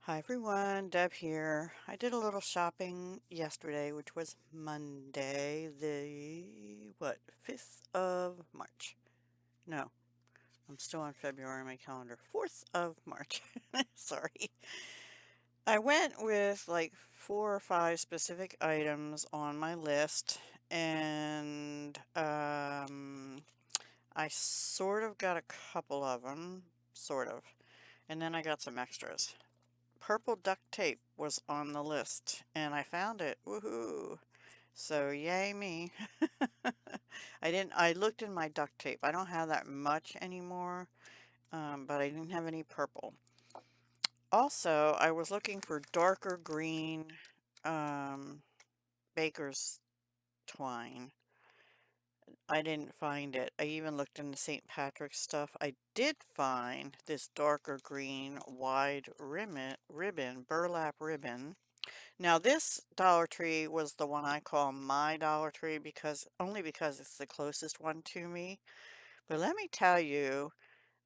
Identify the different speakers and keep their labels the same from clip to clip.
Speaker 1: Hi everyone, Deb here. I did a little shopping yesterday, which was Monday, the 5th of March. No, I'm still on February on my calendar. 4th of March. Sorry. I went with like 4 or 5 specific items on my list, and I sort of got a couple of them, sort of, and then I got some extras. Purple duct tape was on the list and I found it. Woohoo. So yay me. I looked in my duct tape. I don't have that much anymore, but I didn't have any purple. Also, I was looking for darker green um, baker's twine. I didn't find it. I even looked in the St. Patrick's stuff. I did find this darker green wide burlap ribbon. Now this Dollar Tree was the one I call my Dollar Tree only because it's the closest one to me. But let me tell you,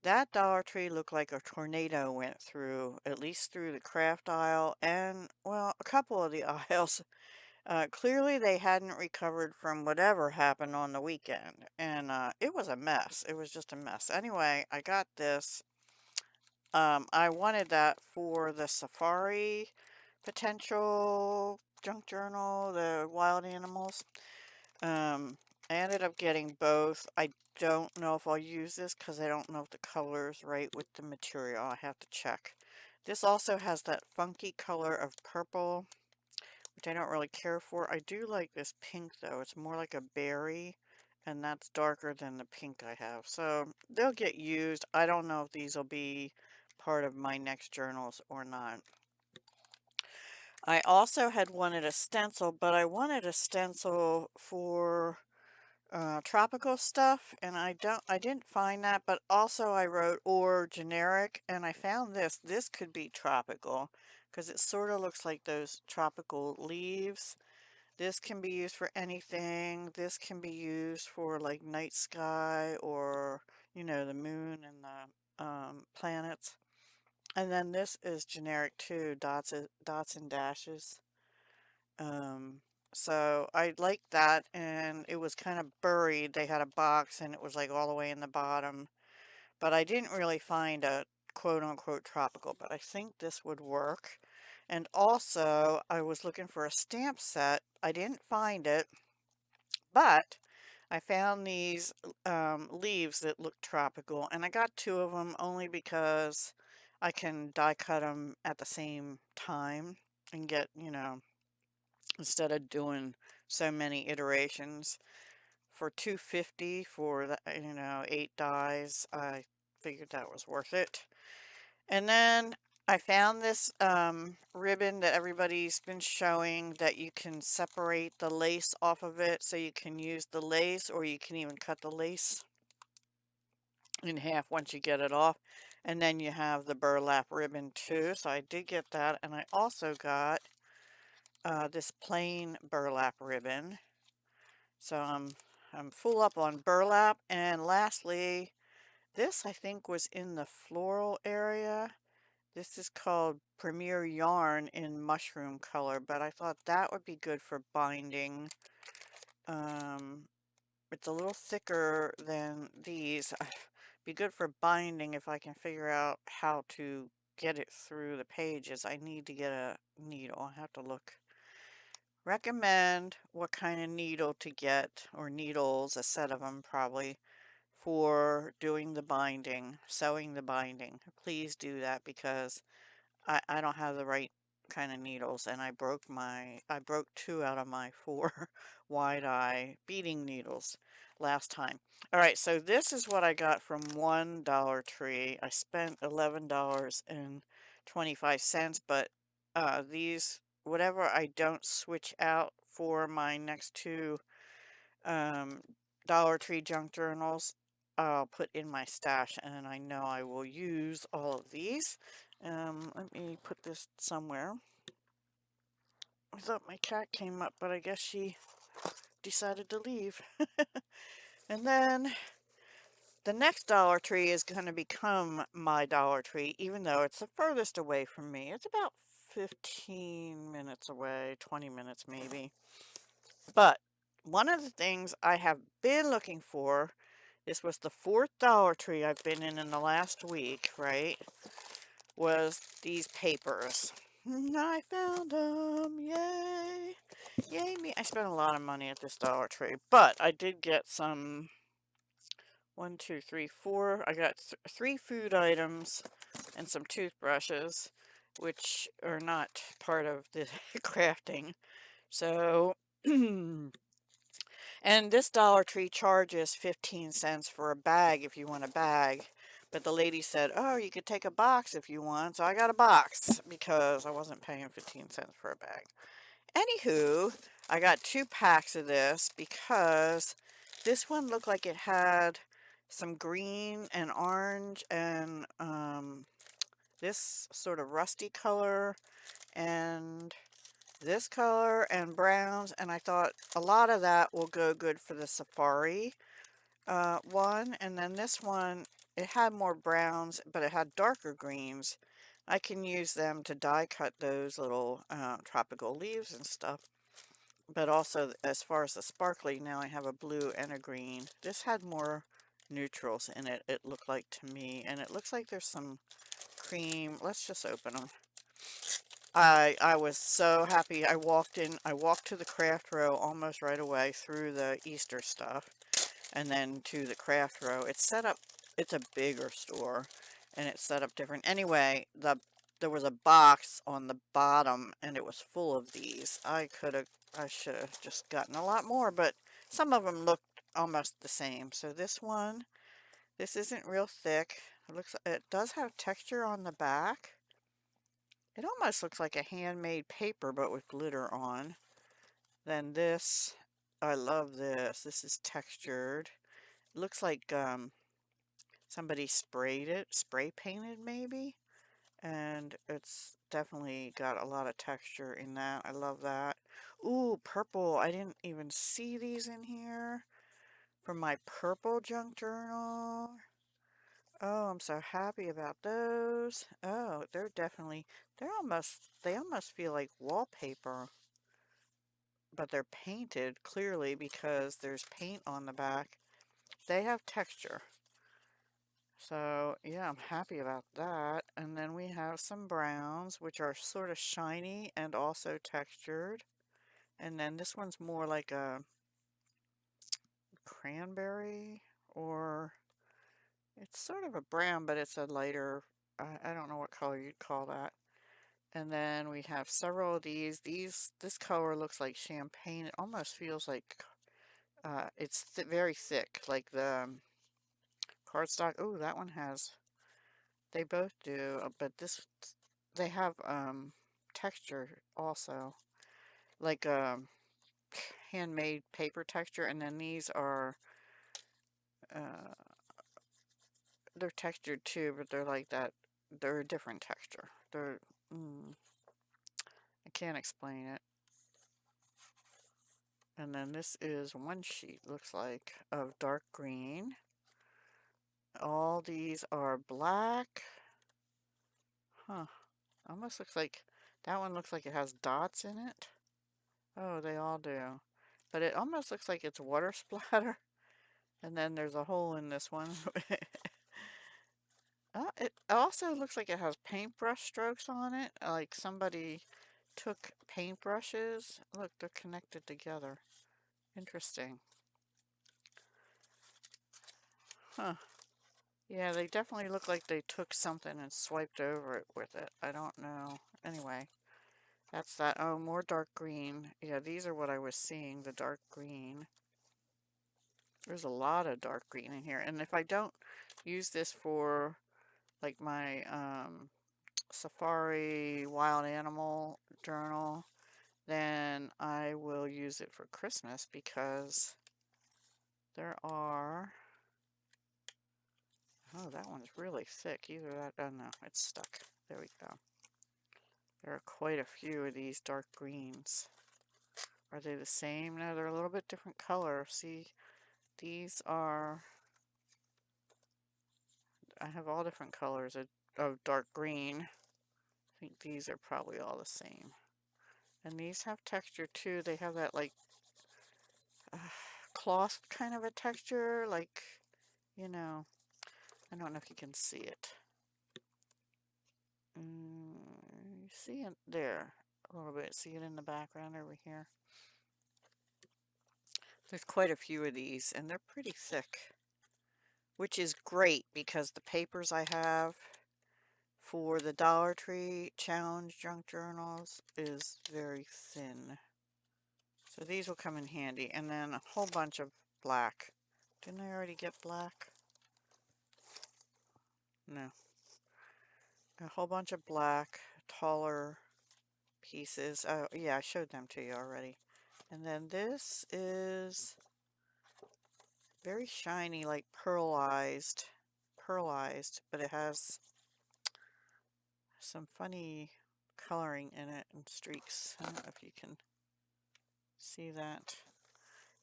Speaker 1: that Dollar Tree looked like a tornado went through, at least through the craft aisle and, well, a couple of the aisles. Clearly they hadn't recovered from whatever happened on the weekend, and it was a mess. It was just a mess. Anyway, I got this. I wanted that for the safari potential junk journal, the wild animals. I ended up getting both. I don't know if I'll use this because I don't know if the color is right with the material. I have to check. This also has that funky color of purple, which I don't really care for. I do like this pink though. It's more like a berry, and that's darker than the pink I have. So they'll get used. I don't know if these will be part of my next journals or not. I also had wanted a stencil, but I wanted a stencil for tropical stuff, and I didn't find that, but also I wrote or generic, and I found this. This could be tropical because it sort of looks like those tropical leaves. This can be used for anything. This can be used for like night sky or, the moon and the planets. And then this is generic too, dots and dashes. Um, so I liked that, and it was kind of buried. They had a box and it was like all the way in the bottom, but I didn't really find a quote unquote tropical, but I think this would work. And also, I was looking for a stamp set. I didn't find it, but I found these leaves that look tropical, and I got 2 of them only because I can die cut them at the same time and get, instead of doing so many iterations for 250 for the, 8 dies. I figured that was worth it. And then I found this ribbon that everybody's been showing that you can separate the lace off of it, so you can use the lace, or you can even cut the lace in half once you get it off. And then you have the burlap ribbon too. So I did get that, and I also got this plain burlap ribbon. So I'm full up on burlap. And lastly, this I think was in the floral area. This is called Premier Yarn in mushroom color, but I thought that would be good for binding. Um, it's a little thicker than these. Be good for binding if I can figure out how to get it through the pages. I need to get a needle. I have to look. Recommend what kind of needle to get, or needles, a set of them probably, for doing the binding, sewing the binding. Please do that because I don't have the right kind of needles, and I broke 2 out of my 4 wide eye beading needles last time. All right, so this is what I got from one Dollar Tree. I spent $11.25, but these, whatever I don't switch out for my next 2 um, Dollar Tree junk journals, I'll put in my stash, and I know I will use all of these. Let me put this somewhere. I thought my cat came up, but I guess she decided to leave. And then The next Dollar Tree is going to become my Dollar Tree, even though it's the furthest away from me. It's about 15 minutes away, 20 minutes maybe. But one of the things I have been looking for, this was the fourth Dollar Tree I've been in the last week, right? Was these papers. I found them. Yay. Yay me. I spent a lot of money at this Dollar Tree, but I did get some, one, two, three, four. I got three food items and some toothbrushes, which are not part of the crafting. So, and this Dollar Tree charges 15 cents for a bag if you want a bag. But the lady said, oh, you could take a box if you want. So I got a box because I wasn't paying 15 cents for a bag. Anywho, I got 2 packs of this because this one looked like it had some green and orange and this sort of rusty color and this color and browns, and I thought a lot of that will go good for the safari one. And then this one, it had more browns, but it had darker greens. I can use them to die cut those little tropical leaves and stuff. But also, as far as the sparkly, now I have a blue and a green. This had more neutrals in it, it looked like to me. And it looks like there's some cream. Let's just open them. I was so happy. I walked to the craft row almost right away through the Easter stuff and then to the craft row. It's set up, it's a bigger store and it's set up different. Anyway, there was a box on the bottom and it was full of these. I should have just gotten a lot more, but some of them looked almost the same. So this one, this isn't real thick. It does have texture on the back. It almost looks like a handmade paper, but with glitter on. Then this, I love this. This is textured. It looks like somebody sprayed it, spray painted maybe. And it's definitely got a lot of texture in that. I love that. Ooh, purple. I didn't even see these in here. From my purple junk journal. Oh, I'm so happy about those. Oh, they almost feel like wallpaper, but they're painted clearly because there's paint on the back. They have texture. So, yeah, I'm happy about that. And then we have some browns, which are sort of shiny and also textured. And then this one's more like a cranberry, or it's sort of a brown, but it's a lighter, I don't know what color you'd call that. And then we have several of these. This color looks like champagne. It almost feels like it's very thick, like the cardstock. Oh, that one has. They both do, but they have texture also, like handmade paper texture. And then these are uh, they're textured too, but they're like that. They're a different texture. I can't explain it. And then this is one sheet, looks like, of dark green. All these are black. Huh. Almost looks like, that one looks like it has dots in it. Oh, they all do. But it almost looks like it's water splatter. And then there's a hole in this one. It also looks like it has paintbrush strokes on it. Like somebody took paintbrushes. Look, they're connected together. Interesting. Huh. Yeah, they definitely look like they took something and swiped over it with it. I don't know. Anyway, that's that. Oh, more dark green. Yeah, these are what I was seeing, the dark green. There's a lot of dark green in here. And if I don't use this for like my safari wild animal journal, then I will use it for Christmas because there are, oh, that one's really thick. Either that, oh no, it's stuck. There we go. There are quite a few of these dark greens. Are they the same? No, they're a little bit different color. See, these are I have all different colors of dark green. I think these are probably all the same. And these have texture too. They have that like uh, cloth kind of a texture, like, you know, I don't know if you can see it. You see it there a little bit. See it in the background over here. There's quite a few of these, and they're pretty thick, which is great because the papers I have for the Dollar Tree Challenge junk journals is very thin. So these will come in handy. And then a whole bunch of black. Didn't I already get black? No. A whole bunch of black, taller pieces. Oh, yeah, I showed them to you already. And then this is very shiny, like pearlized, but it has some funny coloring in it and streaks. I don't know if you can see that.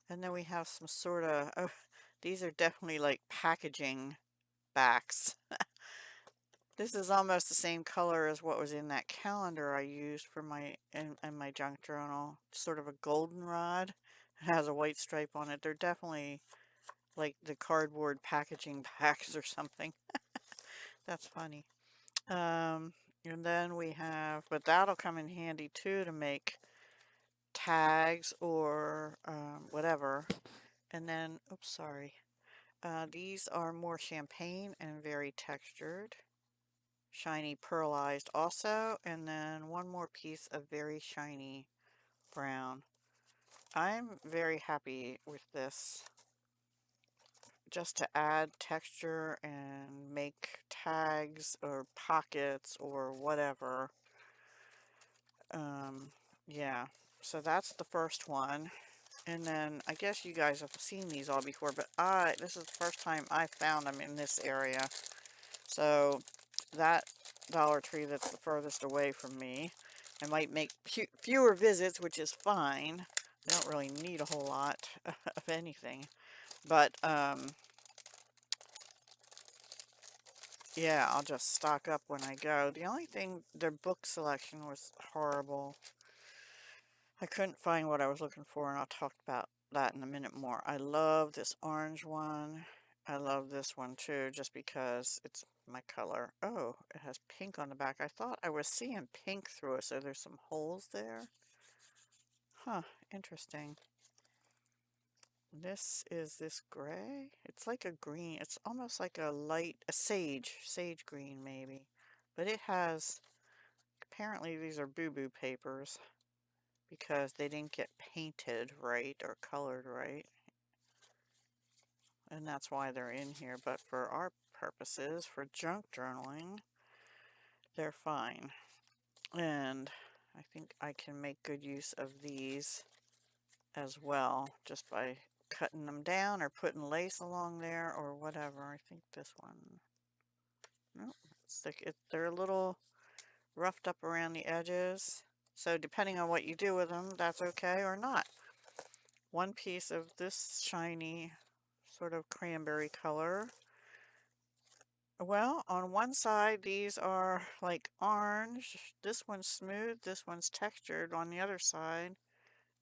Speaker 1: And then we have some sort of, oh, these are definitely like packaging backs. This is almost the same color as what was in that calendar I used for in my junk journal. Sort of a goldenrod. It has a white stripe on it. They're definitely like the cardboard packaging packs or something. That's funny. And then we have, but that'll come in handy too to make tags or whatever. And then, oops, sorry. These are more champagne and very textured. Shiny pearlized also. And then one more piece of very shiny brown. I'm very happy with this. Just to add texture and make tags or pockets or whatever. Yeah, so that's the first one. And then I guess you guys have seen these all before, but this is the first time I found them in this area. So that Dollar Tree that's the furthest away from me, I might make fewer visits, which is fine. I don't really need a whole lot of anything. But yeah, I'll just stock up when I go. The only thing, their book selection was horrible. I couldn't find what I was looking for, and I'll talk about that in a minute more. I love this orange one. I love this one too, just because it's my color. Oh, it has pink on the back. I thought I was seeing pink through it, so there's some holes there. Huh, interesting. This is this gray. It's like a green. It's almost like a sage green maybe. But it has, apparently these are boo-boo papers because they didn't get painted right or colored right. And that's why they're in here. But for our purposes, for junk journaling, they're fine. And I think I can make good use of these as well, just by cutting them down or putting lace along there or whatever. I think this one, nope, they're a little roughed up around the edges. So depending on what you do with them, that's okay or not. One piece of this shiny sort of cranberry color. Well, on one side, these are like orange. This one's smooth. This one's textured. On the other side,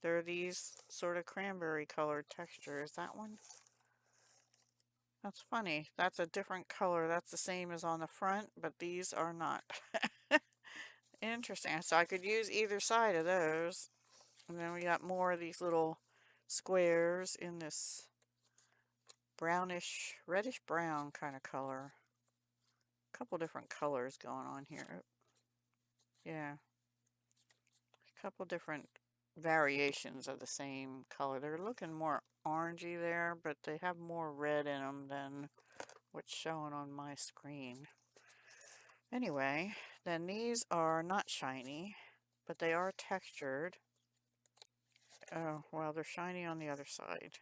Speaker 1: there are these sort of cranberry colored textures. That one? That's funny. That's a different color. That's the same as on the front, but these are not. Interesting. So I could use either side of those. And then we got more of these little squares in this brownish, reddish brown kind of color. A couple different colors going on here. Yeah. A couple different variations of the same color. They're looking more orangey there, but they have more red in them than what's showing on my screen. Anyway, then these are not shiny, but they are textured. Oh, well, they're shiny on the other side.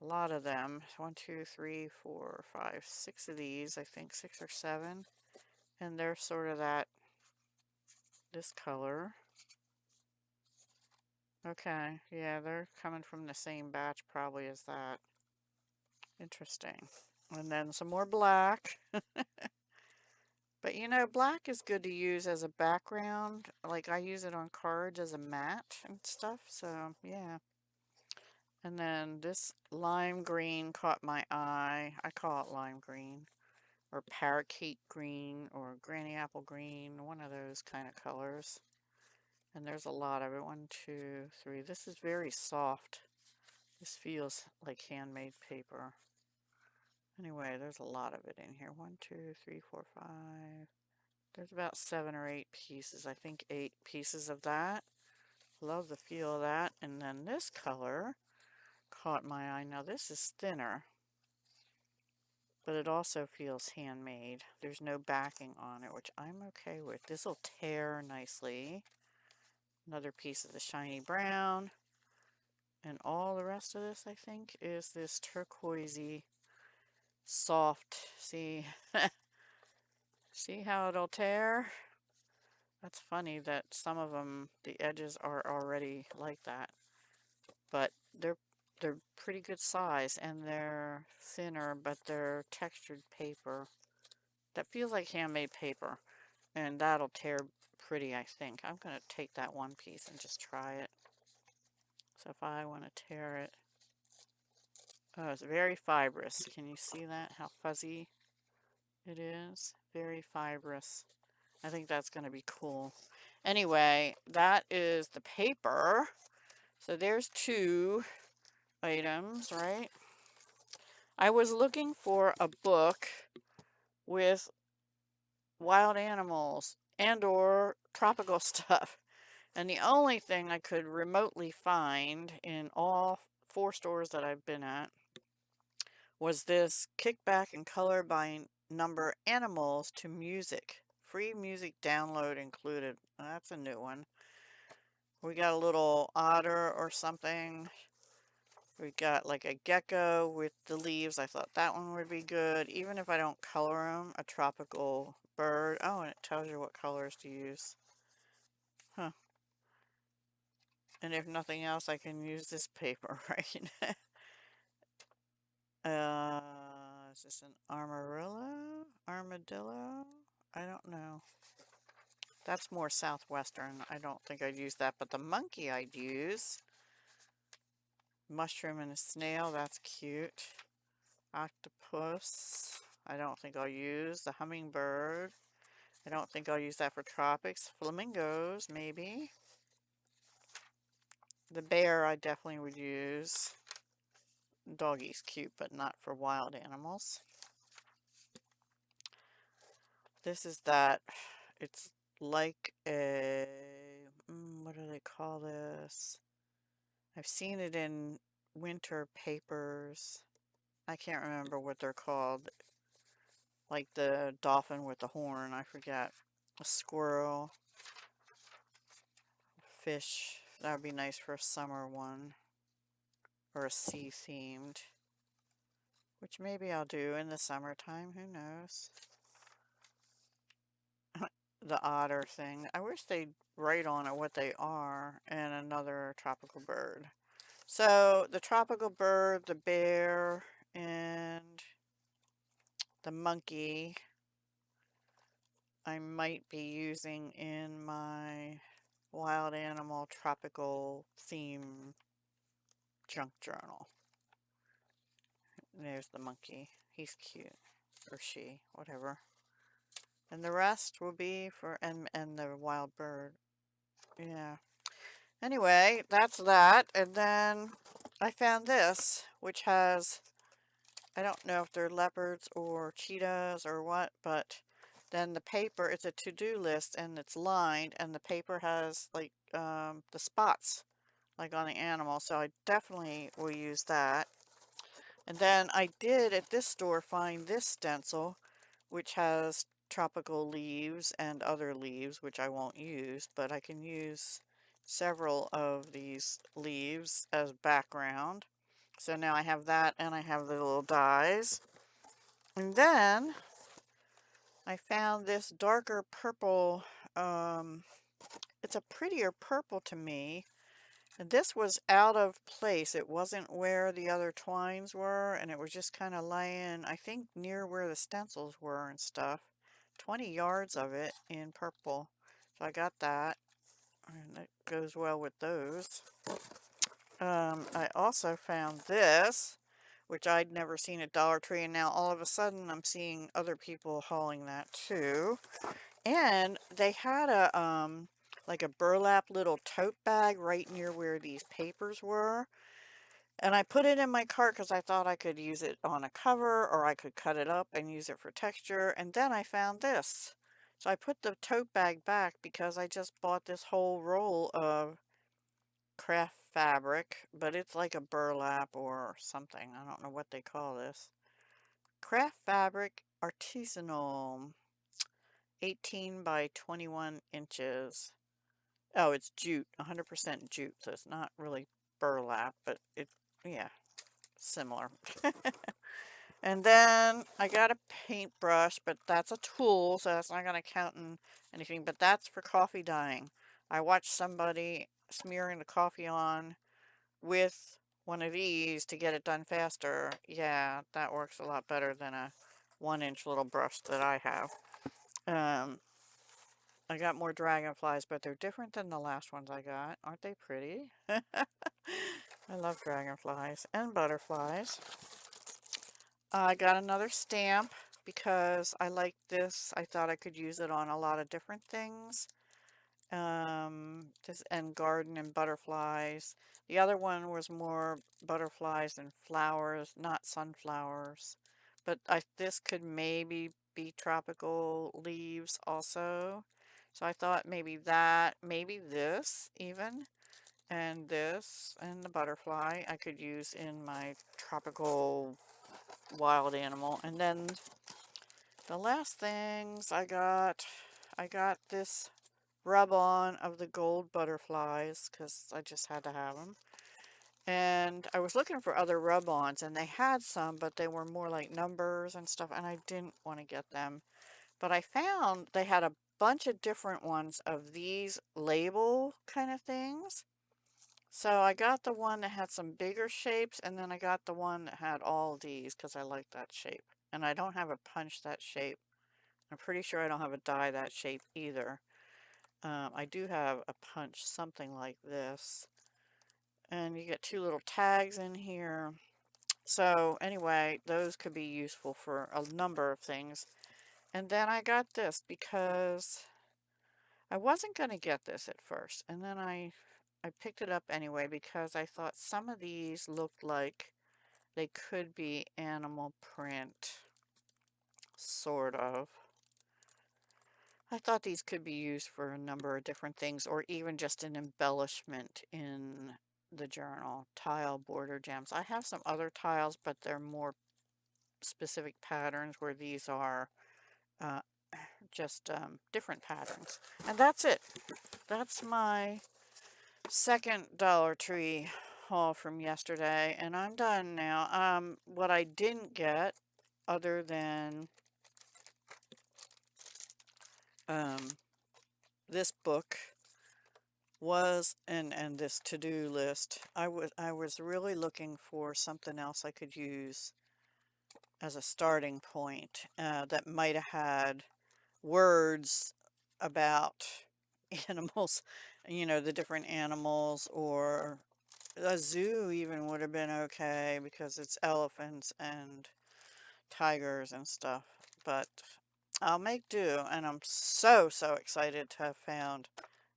Speaker 1: A lot of them. 1, 2, 3, 4, 5, 6 of these, I think 6 or 7. And they're sort of this color. Okay, yeah, they're coming from the same batch probably as that. Interesting. And then some more black. But you know, black is good to use as a background. Like I use it on cards as a matte and stuff. So yeah. And then this lime green caught my eye. I call it lime green or parakeet green or granny apple green, one of those kind of colors. And there's a lot of it. 1, 2, 3. This is very soft. This feels like handmade paper. Anyway, there's a lot of it in here. 1, 2, 3, 4, 5. There's about 7 or 8 pieces. I think 8 pieces of that. Love the feel of that. And then this color caught my eye. Now this is thinner, but it also feels handmade. There's no backing on it, which I'm okay with. This will tear nicely. Another piece of the shiny brown. And all the rest of this, I think, is this turquoisey soft. See, see how it'll tear? That's funny that some of them, the edges are already like that, but they're pretty good size and they're thinner, but they're textured paper that feels like handmade paper, and that'll tear pretty, I think. I'm gonna take that one piece and just try it. So if I want to tear it, oh, it's very fibrous. Can you see that? How fuzzy it is? Very fibrous. I think that's going to be cool. Anyway, that is the paper. So there's 2 items, right? I was looking for a book with wild animals and or tropical stuff. And the only thing I could remotely find in all 4 stores that I've been at was this Kickback and Color by Number Animals to Music. Free music download included. That's a new one. We got a little otter or something. We got like a gecko with the leaves. I thought that one would be good. Even if I don't color them, a tropical bird. Oh, and it tells you what colors to use. Huh. And if nothing else, I can use this paper, right? Is this an armadillo? Armadillo? I don't know. That's more southwestern. I don't think I'd use that, but the monkey I'd use. Mushroom and a snail, that's cute. Octopus, I don't think I'll use. The hummingbird, I don't think I'll use that for tropics. Flamingos, maybe. The bear, I definitely would use. Doggy's cute, but not for wild animals. This is that, it's like a, what do they call this? I've seen it in winter papers. I can't remember what they're called. Like the dolphin with the horn, I forget. A squirrel. Fish. That would be nice for a summer one. Or a sea themed. Which maybe I'll do in the summertime, who knows. The otter thing. I wish they'd write on it what they are. And another tropical bird. So the tropical bird, the bear, and the monkey I might be using in my wild animal tropical theme junk journal. There's the monkey. He's cute. Or she, whatever. And the rest will be for, and the wild bird. Yeah. Anyway, that's that. And then I found this, which has, I don't know if they're leopards or cheetahs or what, but then the paper, it's a to-do list and it's lined, and the paper has like the spots like on the animal, so I definitely will use that. And then I did at this store find this stencil, which has tropical leaves and other leaves, which I won't use, but I can use several of these leaves as background. So now I have that, and I have the little dies. And then I found this darker purple, it's a prettier purple to me. This was out of place. It wasn't where the other twines were, and it was just kind of laying, I think, near where the stencils were and stuff. 20 yards of it in purple. So I got that, and that goes well with those. I also found this, which I'd never seen at Dollar Tree, and now all of a sudden I'm seeing other people hauling that too. And they had a like a burlap little tote bag right near where these papers were. And I put it in my cart because I thought I could use it on a cover or I could cut it up and use it for texture. And then I found this. So I put the tote bag back because I just bought this whole roll of craft fabric, but it's like a burlap or something. I don't know what they call this. Craft fabric artisanal, 18 by 21 inches. Oh, it's jute, 100% jute, so it's not really burlap, but it, yeah, similar. And then I got a paintbrush, but that's a tool, so that's not going to count in anything, but that's for coffee dyeing. I watched somebody smearing the coffee on with one of these to get it done faster. Yeah, that works a lot better than a 1-inch little brush that I have. I got more dragonflies, but they're different than the last ones I got. Aren't they pretty? I love dragonflies and butterflies. I got another stamp because I like this. I thought I could use it on a lot of different things. This and garden and butterflies. The other one was more butterflies and flowers, not sunflowers. But this could maybe be tropical leaves also. So I thought maybe that, maybe this even, and this, and the butterfly I could use in my tropical wild animal. And then the last things I got this rub-on of the gold butterflies because I just had to have them. And I was looking for other rub-ons, and they had some, but they were more like numbers and stuff, and I didn't want to get them. But I found they had a bunch of different ones of these label kind of things. So I got the one that had some bigger shapes, and then I got the one that had all these because I like that shape. And I don't have a punch that shape. I'm pretty sure I don't have a die that shape either. I do have a punch, something like this. And you get 2 little tags in here. So anyway, those could be useful for a number of things. And then I got this because I wasn't going to get this at first. And then I picked it up anyway because I thought some of these looked like they could be animal print, sort of. I thought these could be used for a number of different things, or even just an embellishment in the journal. Tile border gems. I have some other tiles, but they're more specific patterns where these are uh, just different patterns. And that's it. That's my second Dollar Tree haul from yesterday, and I'm done now. What I didn't get, other than um, this book, was and this to-do list. I was really looking for something else I could use as a starting point that might have had words about animals, the different animals, or a zoo even would have been okay because it's elephants and tigers and stuff. But I'll make do, and I'm so excited to have found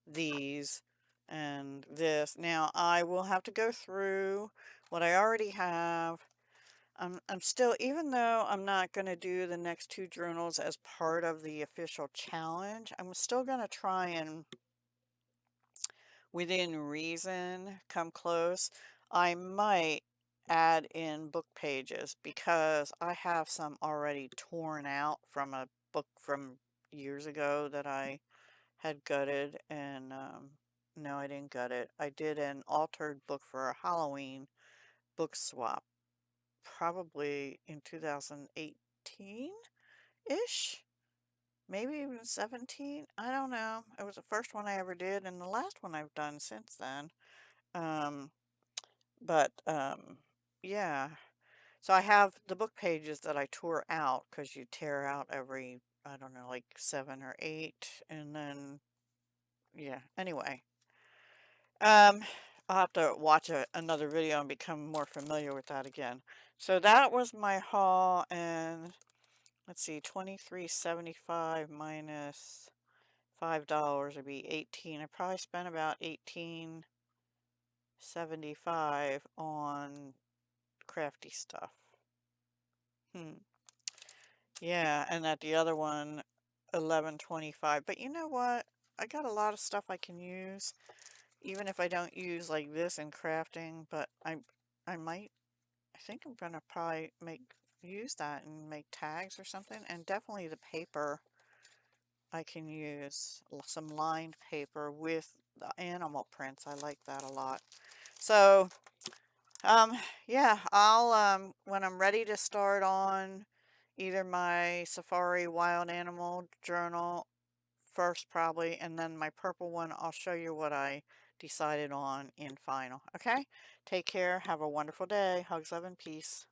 Speaker 1: these and this. Now I will have to go through what I already have. I'm still, even though I'm not going to do the next 2 journals as part of the official challenge, I'm still going to try and, within reason, come close. I might add in book pages because I have some already torn out from a book from years ago that I had gutted, and no, I didn't gut it. I did an altered book for a Halloween book swap, probably in 2018-ish, maybe even 17. I don't know. It was the first one I ever did, and the last one I've done since then. Um, but yeah. So I have the book pages that I tore out because you tear out every, I don't know, like 7 or 8, and then yeah. Anyway, um, I'll have to watch another video and become more familiar with that again. So that was my haul, and let's see, 23.75 minus $5 would be 18. I probably spent about 18.75 on crafty stuff. Hmm. Yeah, and at the other one, 11.25. But you know what? I got a lot of stuff I can use, even if I don't use like this in crafting. But I might. I think I'm gonna probably use that and make tags or something. And definitely the paper. I can use some lined paper with the animal prints. I like that a lot. So, um, yeah, I'll, when I'm ready to start on either my Safari Wild Animal Journal first probably, and then my purple one, I'll show you what I decided on in final. Okay? Take care. Have a wonderful day. Hugs, love, and peace.